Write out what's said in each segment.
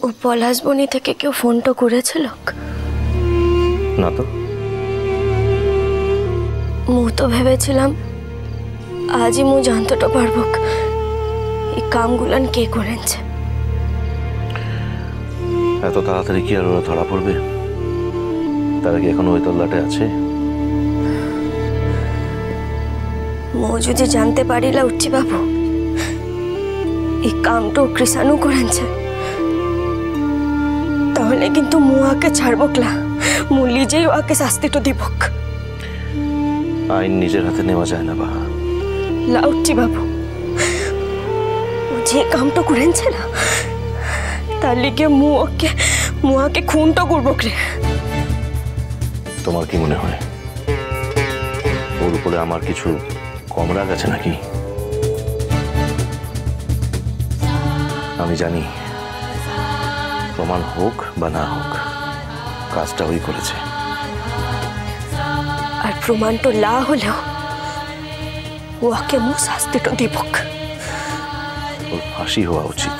ও পলাশবনি থেকে কেউ ফোনটা করেছিল না তো। মু তো ভেবেছিলাম আজই মু জানতেটা পারবো এই কামগুলান কে করেছে। এত তাড়াতাড়ি কি আর ওরা ধরা পড়বে? তারা কি এখনো ওই তল্লাটে আছে? মু যদি জানতে পারিলা উঠছি বাবু এই কামটা কৃষাণু করেছে তাহলে কিন্তু মু আকে ছাড়বকলা, মু নিজেই ওকে শাস্তিটা দিবক। আইন নিজের হাতে নেওয়া যায় না বাহা। লাউচ্ছি বাবু ও যে কামটা করেছে না তার লিগে মু আকে খুনটা করবক রে। তোমার কি মনে হয় ওর উপরে আমার কিছু কম রাগ আছে নাকি? আমি জানি প্রমাণ হোক বা না হোক কাজটা ওই করেছে। আর প্রমাণটা লা হলেও ওকে মু শাস্তিটা দিবক। ওর ফাঁসি হওয়া উচিত।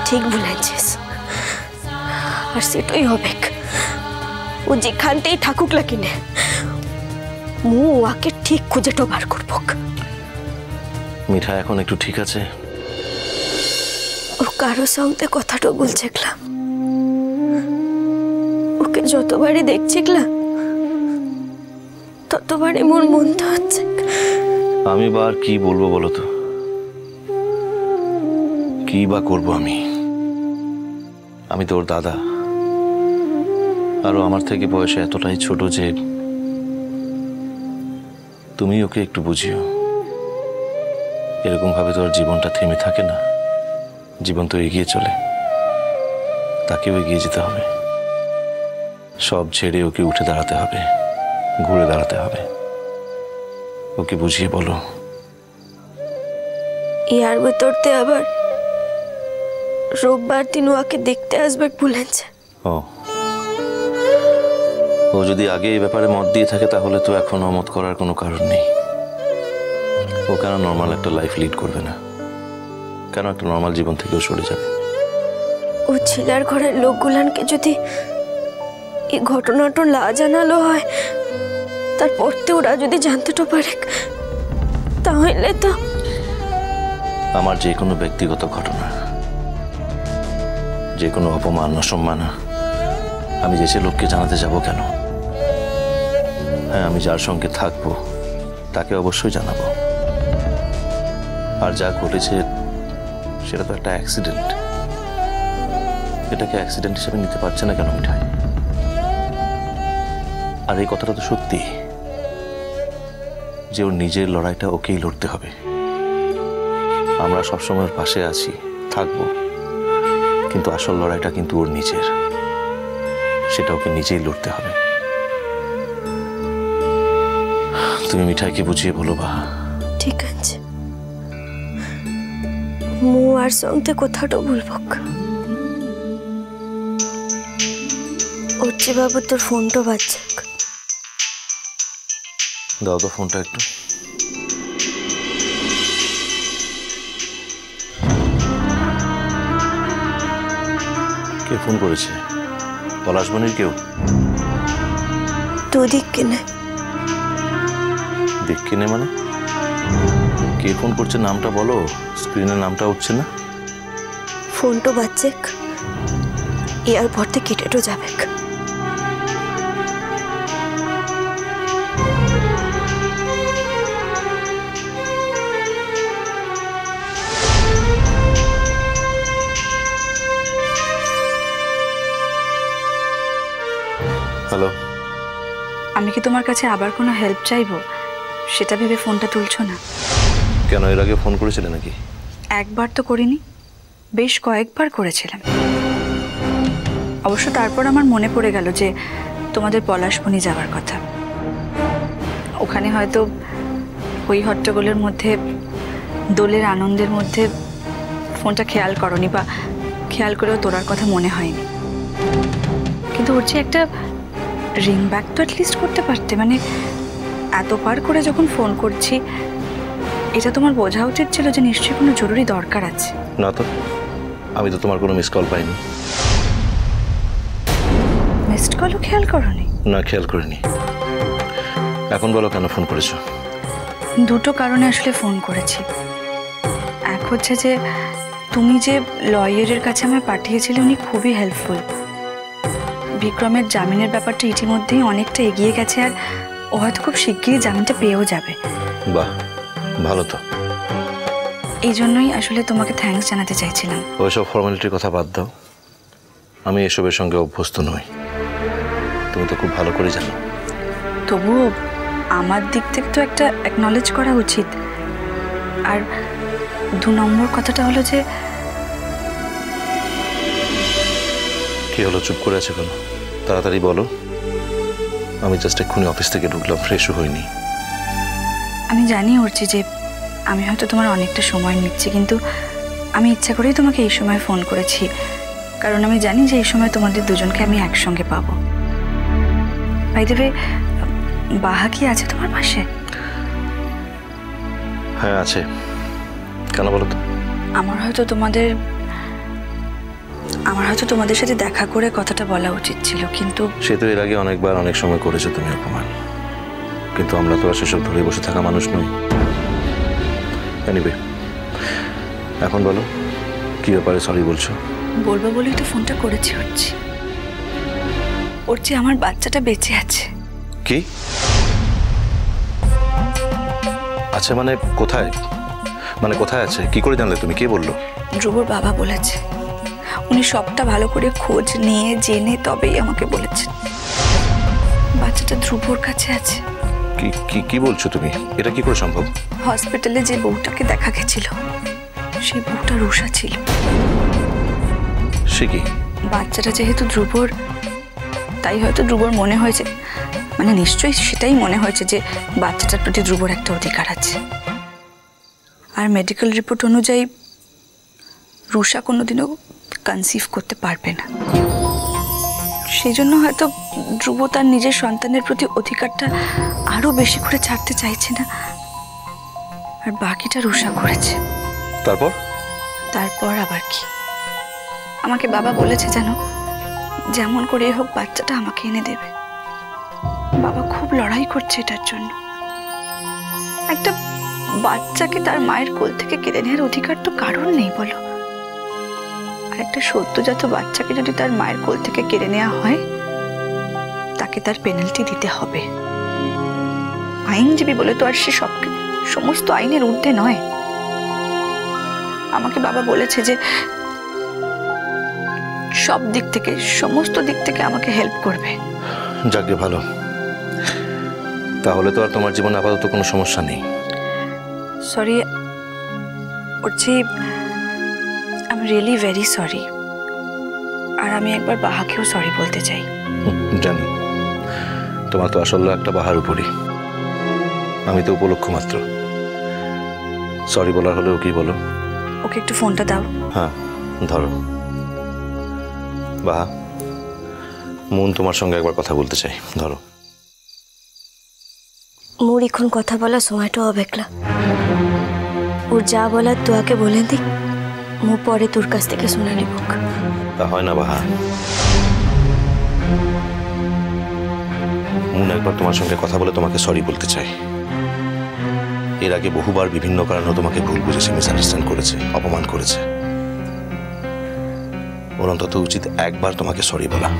ঠিক বলেছিস আর সেটাই হবে। ও যেখানতেই থাকুক লাগিনে মু ওকে ঠিক খুঁজেটা বার করবক। মিঠা এখন একটু ঠিক আছে? ও কারো সঙ্গে কথাটা বলছিলাম, ওকে যতবারই দেখছিলাম ততবারই মোর মনটা হচ্ছে। আমি বা আর কি বলবো বলো তো? কি বা করবো আমি তোর দাদা, আরো আমার থেকে বয়সে এতটাই ছোট যে তুমি ওকে একটু বুঝিও। এরকম ভাবে তোর জীবনটা থেমে থাকে না, জীবন তো এগিয়ে চলে, তাকেও এগিয়ে যেতে হবে। সব ছেড়ে ওকে উঠে দাঁড়াতে হবে, ঘুরে দাঁড়াতে হবে। ওকে বুঝিয়ে বলো। ইয়ার ভিতরতে আবার রোববার দিন ওকে দেখতে আসবে বলেছে। ও যদি আগে এই ব্যাপারে মত দিয়ে থাকে তাহলে তো এখন অমত করার কোনো কারণ নেই। ও কেন নর্মাল একটা লাইফ লিড করবে না? কেন একটা নর্মাল জীবন থেকেও সরে যাবে? ও ছেলের ঘরের লোকগুলানকে যদি এই ঘটনাটা না জানালো হয় তারপর তো ওরা যদি জানতেটা পারে তাহলে তো আমার যে কোনো ব্যক্তিগত ঘটনা, যে কোনো অপমান অসম্মান আমি যে সে লোককে জানাতে যাব কেন? হ্যাঁ, আমি যার সঙ্গে থাকবো তাকে অবশ্যই জানাবো। আর যা ঘটেছে সেটা তো একটা অ্যাক্সিডেন্ট। এটাকে অ্যাক্সিডেন্ট হিসেবে নিতে পারছে না কেন মিঠাই? আর এই কথাটা তো সত্যি যে ওর নিজের লড়াইটা ওকেই লড়তে হবে। আমরা সবসময় ওর পাশে আছি, থাকবো, কিন্তু আসল লড়াইটা কিন্তু ওর নিজের। সেটা ওকে নিজেই লড়তে হবে। তুমি মিঠাইকে বুঝিয়ে বলো বাহা। ঠিক আছে, মু আর সঙ্গে কথাটা বলবো। ওচ্ছি বাবু তোর ফোনটা বাজছে। দাও তো ফোনটা একটু। কে ফোন করেছে? পলাশবনির কেউ? তো দিক কিনে। দিক কিনে মানে? কে ফোন করছে নামটা বলো, স্ক্রিনে নামটা উঠছে না। ফোনটা বাজছে, এয়ারপোর্টে কেটেটো যাবে। হ্যালো, আমি কি তোমার কাছে আবার কোনো হেল্প চাইবো সেটা ভেবে ফোনটা তুলছো না? কেন এর আগে ফোন করেছিলে নাকি? একবার তো করিনি, বেশ কয়েকবার করেছিলাম। অবশ্য তারপর আমার মনে পড়ে গেল যে তোমাদের পলাশবনি যাওয়ার কথা। ওখানে হয়তো ওই হট্টগোলের মধ্যে, দোলের আনন্দের মধ্যে ফোনটা খেয়াল করনি বা খেয়াল করেও তোলার কথা মনে হয়নি। কিন্তু ওর যে একটা রিং ব্যাক তো অ্যাটলিস্ট করতে পারতে। মানে এত পার করে যখন ফোন করছি, এটা তোমার বোঝা উচিত ছিল যে নিশ্চয়ই কোনো জরুরি দরকার আছে। না তো, আমি তো তোমার কোনো মিস কল পাইনি। মিসড কলও খেয়াল করনি? না, খেয়াল করিনি। এখন বলো কেন ফোন করেছো? দুটো কারণে আসলে ফোন করেছি। এক হচ্ছে যে তুমি যে লয়ারের কাছে আমায় পাঠিয়েছিলে উনি খুবই হেল্পফুল। বিক্রমের জামিনের ব্যাপারটা ইতিমধ্যেই অনেকটা এগিয়ে গেছে, আর ও হয়তো খুব শিগগিরই জামিনটা পেয়েও যাবে। বাহ, ভালো তো। এই জন্যই আসলে তোমাকে থ্যাঙ্কস জানাতে চাইছিলাম। ওইসব ফর্মালিটির কথা বাদ দাও, আমি এসবের সঙ্গে অভ্যস্ত নই, তুমি তো খুব ভালো করে জানো। তবুও আমার দিক থেকে তো একটা অ্যাকনলেজ করা উচিত। আর 2 নম্বর কথাটা হলো যে কি হলো, চুপ করে আছে কেন? তাড়াতাড়ি বলো। আমি জাস্ট এক্ষুনি অফিস থেকে ঢুকলাম, ফ্রেশও হইনি। আমি জানি অর্চি যে আমি হয়তো তোমার অনেকটা সময় নিচ্ছি, কিন্তু আমি ইচ্ছা করেই তোমাকে এই সময় ফোন করেছি, কারণ আমি জানি যে এই সময় তোমাদের দুজনকে আমি একসঙ্গে পাবো। বাই দ্য ওয়ে, বাহা কি আছে তোমার পাশে? হ্যাঁ আছে। কেন বলো তো? আমার হয়তো তোমাদের সাথে দেখা করে কথাটা বলা উচিত ছিল, কিন্তু সে তো এর আগে অনেকবার অনেক সময় করেছো তুমি অপমান, কিন্তু আমরা তো আর সেসব ধরে বসে থাকা মানুষ নই। এনিওয়ে, এখন বলো কি ব্যাপারে সরি বলছো? বলবো বলেই তো ফোনটা করেছি অর্চি, আমার বাচ্চাটা বেঁচে আছে। কি? আচ্ছা, মানে কোথায়? মানে কোথায় আছে? কি করে জানলে তুমি? কে বললো? ধ্রুবর বাবা বলেছে। উনি সবটা ভালো করে খোঁজ নিয়ে জেনে তবেই আমাকে বলেছেন বাচ্চাটা ধ্রুবর কাছে আছে। কি কি কি বলছো তুমি? এটা কি করে সম্ভব? হসপিটালে যে বউটাকে দেখা গেছিল সেই বউটা রুষা ছিল। সে কি? বাচ্চাটা যেহেতু ধ্রুবর, তাই হয়তো ধ্রুবর মনে হয়েছে, মানে নিশ্চয়ই সেটাই মনে হয়েছে যে বাচ্চাটার প্রতি ধ্রুবর একটা অধিকার আছে। আর মেডিকেল রিপোর্ট অনুযায়ী রুষা কোনোদিনও কনসিভ করতে পারবে না। সেই জন্য হয়তো ধ্রুব তার নিজের সন্তানের প্রতি অধিকারটা আরো বেশি করে ছাড়তে চাইছে না, আর বাকিটা রুষা করেছে। তারপর আবার কি? আমাকে বাবা বলেছে জানো, যেমন করে হোক বাচ্চাটা আমাকে এনে দেবে। বাবা খুব লড়াই করছে এটার জন্য। একটা বাচ্চাকে তার মায়ের কোল থেকে কেড়ে নেওয়ার অধিকার তো কারণ নেই বলো। আর একটা সদ্যজাত বাচ্চাকে যদি তার মায়ের কোল থেকে কেড়ে নেওয়া হয়, তাকে তার পেনাল্টি দিতে হবে। আইনজীবী বলে তো আর সে সমস্ত আইনের ঊর্ধ্বে নয়। আমাকে বাবা বলেছে যে সব দিক থেকে, সমস্ত দিক থেকে আমাকে হেল্প করবে। যাকে ভালো, তাহলে তো আর তোমার জীবনে আপাতত কোনো সমস্যা নেই। Sorry Archi, I am really very sorry. আর আমি একবার বাহাকেও সরি বলতে চাই। জানি তোমার তো আসলে একটা বাহার উপরই, আমি তো উপলক্ষ মাত্র। সরি বলার হলেও কি বলো? ওকে একটু ফোনটা দাও। হ্যাঁ ধরো। বাহা, মন তোমার সঙ্গে একবার কথা বলতে চাই, ধরো। মোর এখন কথা বলা সময়টা অবেকলা। ওর যা বলার তোয়াকে বলে দিক, মো পরে তোর কাছ থেকে শুনে নিব। তা হয় না বাহা। মন একবার তোমার সঙ্গে কথা বলে তোমাকে সরি বলতে চাই। এর আগে বহুবার বিভিন্ন কারণে তোমাকে ভুল বুঝেছে, মিসআন্ডারস্ট্যান্ড করেছে, অপমান করেছে। ওর অন্তত উচিত একবার তোমাকে সরি বলা।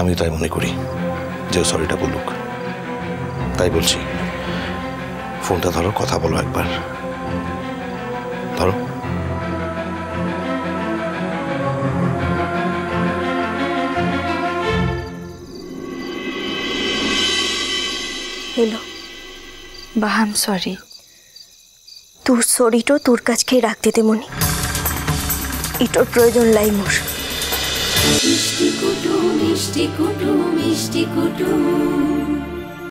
আমি তাই মনে করি যে ও সরিটা বলুক। তাই বলছি, ফোনটা ধরো, কথা বলো একবার, ধরো। Hello Baha, I am sorry. তোর সরিটো তোর কাছকেই রাখতে দে মনি, এটার প্রয়োজন লাই মোর। মিষ্টি কুটুম মিষ্টি কুটুম মিষ্টি কুটুম।